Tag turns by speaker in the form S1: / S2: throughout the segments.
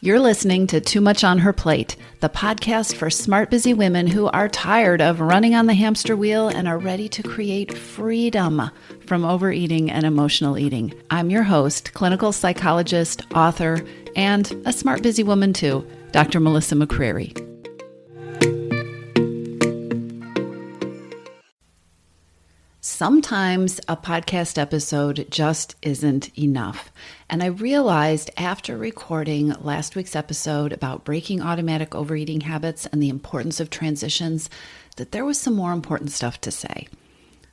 S1: You're listening to Too Much on Her Plate, the podcast for smart, busy women who are tired of running on the hamster wheel and are ready to create freedom from overeating and emotional eating. I'm your host, clinical psychologist, author, and a smart, busy woman too, Dr. Melissa McCreary. Sometimes a podcast episode just isn't enough. And I realized after recording last week's episode about breaking automatic overeating habits and the importance of transitions that there was some more important stuff to say.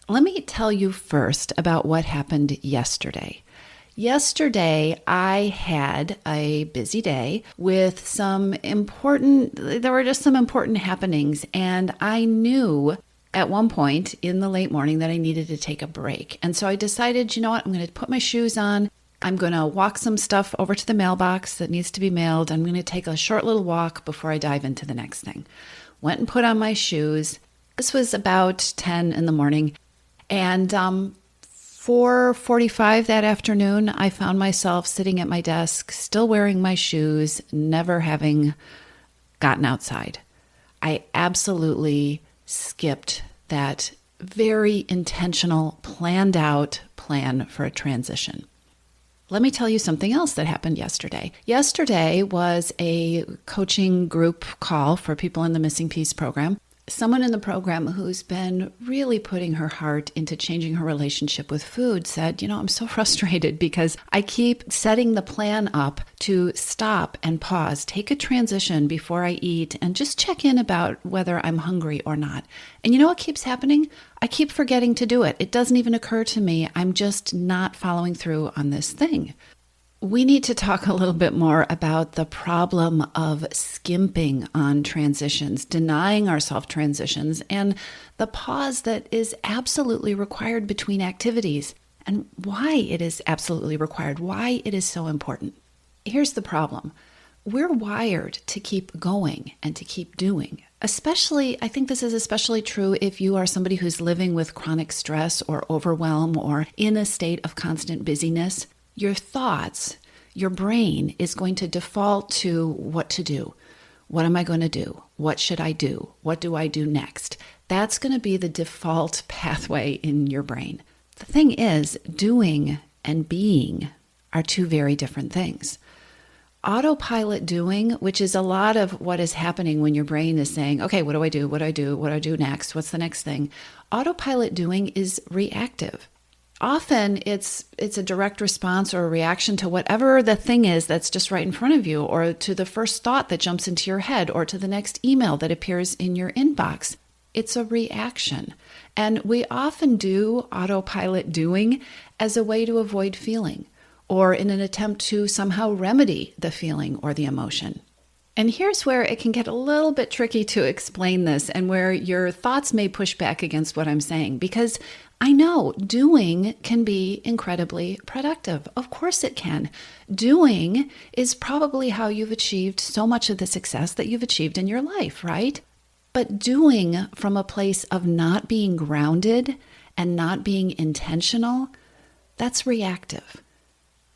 S1: Let me tell you first about what happened yesterday. Yesterday, I had a busy day with there were just some important happenings, and I knew at one point in the late morning that I needed to take a break. And so I decided, you know what, I'm going to put my shoes on. I'm going to walk some stuff over to the mailbox that needs to be mailed. I'm going to take a short little walk before I dive into the next thing. Went and put on my shoes. This was about 10 in the morning. And 4:45 that afternoon, I found myself sitting at my desk, still wearing my shoes, never having gotten outside. I absolutely skipped that very intentional, planned out plan for a transition. Let me tell you something else that happened yesterday. Yesterday was a coaching group call for people in the Missing Piece program. Someone in the program who's been really putting her heart into changing her relationship with food said, I'm so frustrated because I keep setting the plan up to stop and pause, take a transition before I eat, and just check in about whether I'm hungry or not. And you know what keeps happening? I keep forgetting to do it. It doesn't even occur to me. I'm just not following through on this thing. We need to talk a little bit more about the problem of skimping on transitions, denying ourselves transitions, and the pause that is absolutely required between activities, and why it is absolutely required, why it is so important. Here's the problem. We're wired to keep going and to keep doing. I think this is especially true if you are somebody who's living with chronic stress or overwhelm or in a state of constant busyness. Your thoughts, your brain is going to default to what to do. What am I going to do? What should I do? What do I do next? That's going to be the default pathway in your brain. The thing is, doing and being are two very different things. Autopilot doing, which is a lot of what is happening when your brain is saying, okay, what do I do? What do I do? What do I do next? What's the next thing? Autopilot doing is reactive. Often it's a direct response or a reaction to whatever the thing is that's just right in front of you, or to the first thought that jumps into your head, or to the next email that appears in your inbox. It's a reaction. And we often do autopilot doing as a way to avoid feeling, or in an attempt to somehow remedy the feeling or the emotion. And here's where it can get a little bit tricky to explain this, and where your thoughts may push back against what I'm saying, because I know doing can be incredibly productive. Of course it can. Doing is probably how you've achieved so much of the success that you've achieved in your life, right? But doing from a place of not being grounded and not being intentional, that's reactive.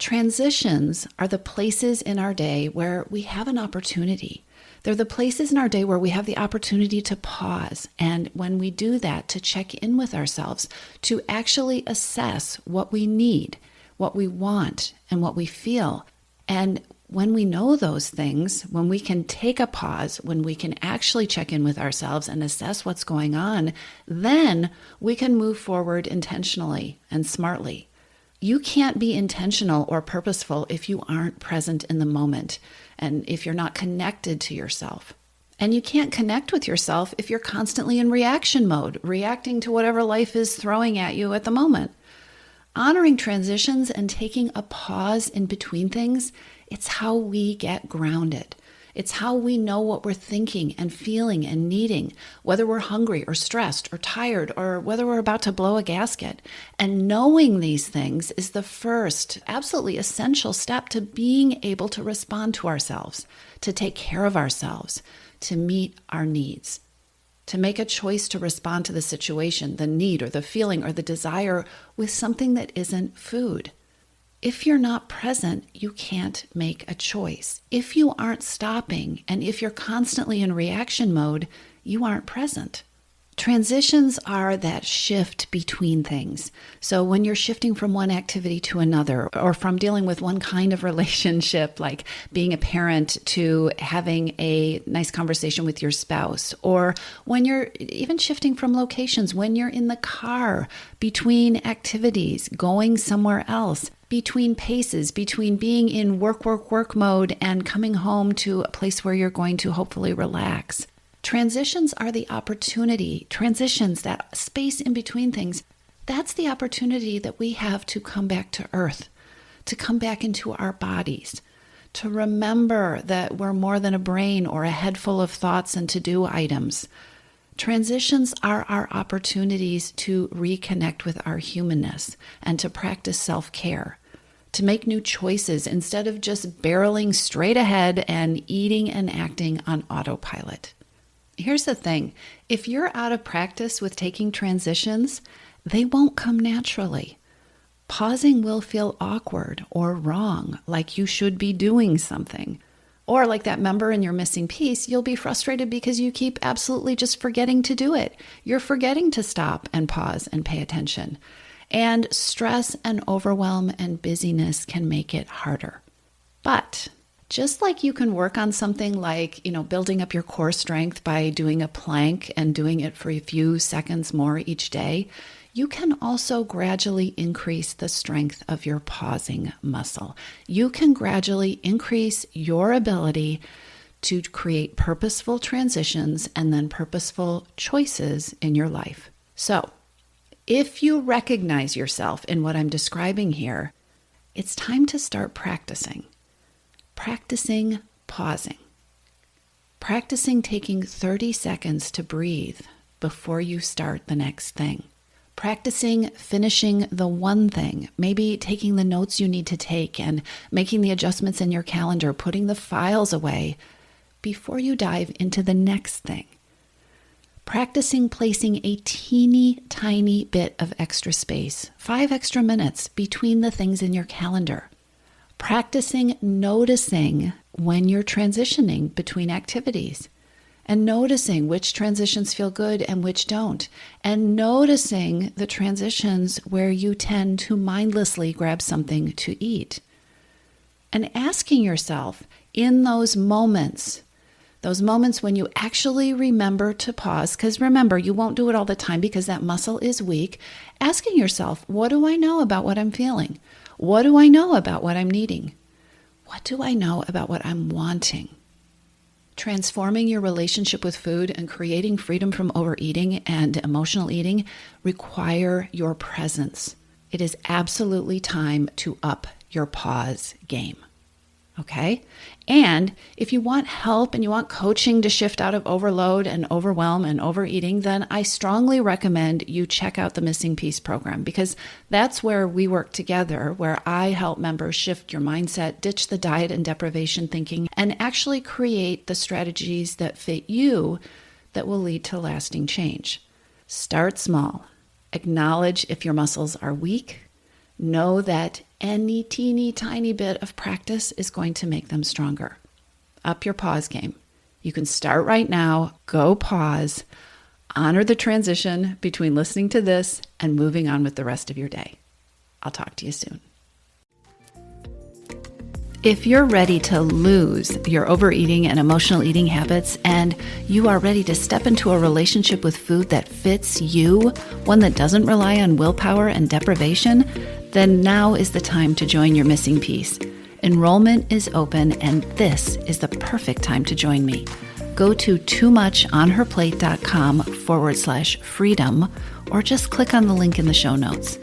S1: Transitions are the places in our day where we have an opportunity. They're the places in our day where we have the opportunity to pause. And when we do that, to check in with ourselves, to actually assess what we need, what we want, and what we feel. And when we know those things, when we can take a pause, when we can actually check in with ourselves and assess what's going on, then we can move forward intentionally and smartly. You can't be intentional or purposeful if you aren't present in the moment and if you're not connected to yourself. And you can't connect with yourself if you're constantly in reaction mode, reacting to whatever life is throwing at you at the moment. Honoring transitions and taking a pause in between things, it's how we get grounded. It's how we know what we're thinking and feeling and needing, whether we're hungry or stressed or tired or whether we're about to blow a gasket. And knowing these things is the first, absolutely essential step to being able to respond to ourselves, to take care of ourselves, to meet our needs, to make a choice to respond to the situation, the need or the feeling or the desire with something that isn't food. If you're not present, you can't make a choice. If you aren't stopping, and if you're constantly in reaction mode, you aren't present. Transitions are that shift between things. So when you're shifting from one activity to another, or from dealing with one kind of relationship, like being a parent, to having a nice conversation with your spouse, or when you're even shifting from locations, when you're in the car, between activities, going somewhere else, between paces, between being in work mode and coming home to a place where you're going to hopefully relax. Transitions are the opportunity, that space in between things, that's the opportunity that we have to come back to earth, to come back into our bodies, to remember that we're more than a brain or a head full of thoughts and to-do items. Transitions are our opportunities to reconnect with our humanness and to practice self-care, to make new choices instead of just barreling straight ahead and eating and acting on autopilot. Here's the thing, if you're out of practice with taking transitions, they won't come naturally. Pausing will feel awkward or wrong, like you should be doing something. Or like that member in your missing piece, you'll be frustrated because you keep absolutely just forgetting to do it. You're forgetting to stop and pause and pay attention. And stress and overwhelm and busyness can make it harder. But just like you can work on something like, building up your core strength by doing a plank and doing it for a few seconds more each day, you can also gradually increase the strength of your pausing muscle. You can gradually increase your ability to create purposeful transitions and then purposeful choices in your life. So, if you recognize yourself in what I'm describing here, it's time to start practicing. Practicing pausing. Practicing taking 30 seconds to breathe before you start the next thing. Practicing finishing the one thing, maybe taking the notes you need to take and making the adjustments in your calendar, putting the files away before you dive into the next thing. Practicing placing a teeny tiny bit of extra space, 5 extra minutes between the things in your calendar. Practicing noticing when you're transitioning between activities and noticing which transitions feel good and which don't, and noticing the transitions where you tend to mindlessly grab something to eat. And asking yourself in those moments when you actually remember to pause, because remember, you won't do it all the time because that muscle is weak, asking yourself, what do I know about what I'm feeling? What do I know about what I'm needing? What do I know about what I'm wanting? Transforming your relationship with food and creating freedom from overeating and emotional eating require your presence. It is absolutely time to up your pause game. Okay? And if you want help and you want coaching to shift out of overload and overwhelm and overeating, then I strongly recommend you check out the Missing Piece program, because that's where we work together, where I help members shift your mindset, ditch the diet and deprivation thinking, and actually create the strategies that fit you that will lead to lasting change. Start small. Acknowledge if your muscles are weak. Know that any teeny tiny bit of practice is going to make them stronger. Up your pause game. You can start right now. Go pause. Honor the transition between listening to this and moving on with the rest of your day. I'll talk to you soon. If you're ready to lose your overeating and emotional eating habits, and you are ready to step into a relationship with food that fits you, one that doesn't rely on willpower and deprivation, then now is the time to join your Missing Piece. Enrollment is open, and this is the perfect time to join me. Go to toomuchonherplate.com/freedom, or just click on the link in the show notes.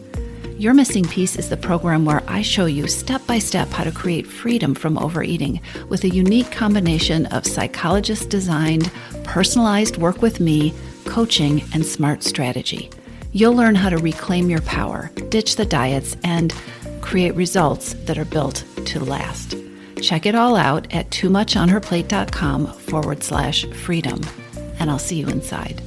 S1: Your Missing Piece is the program where I show you step-by-step how to create freedom from overeating with a unique combination of psychologist-designed, personalized work with me, coaching, and smart strategy. You'll learn how to reclaim your power, ditch the diets, and create results that are built to last. Check it all out at toomuchonherplate.com/freedom, and I'll see you inside.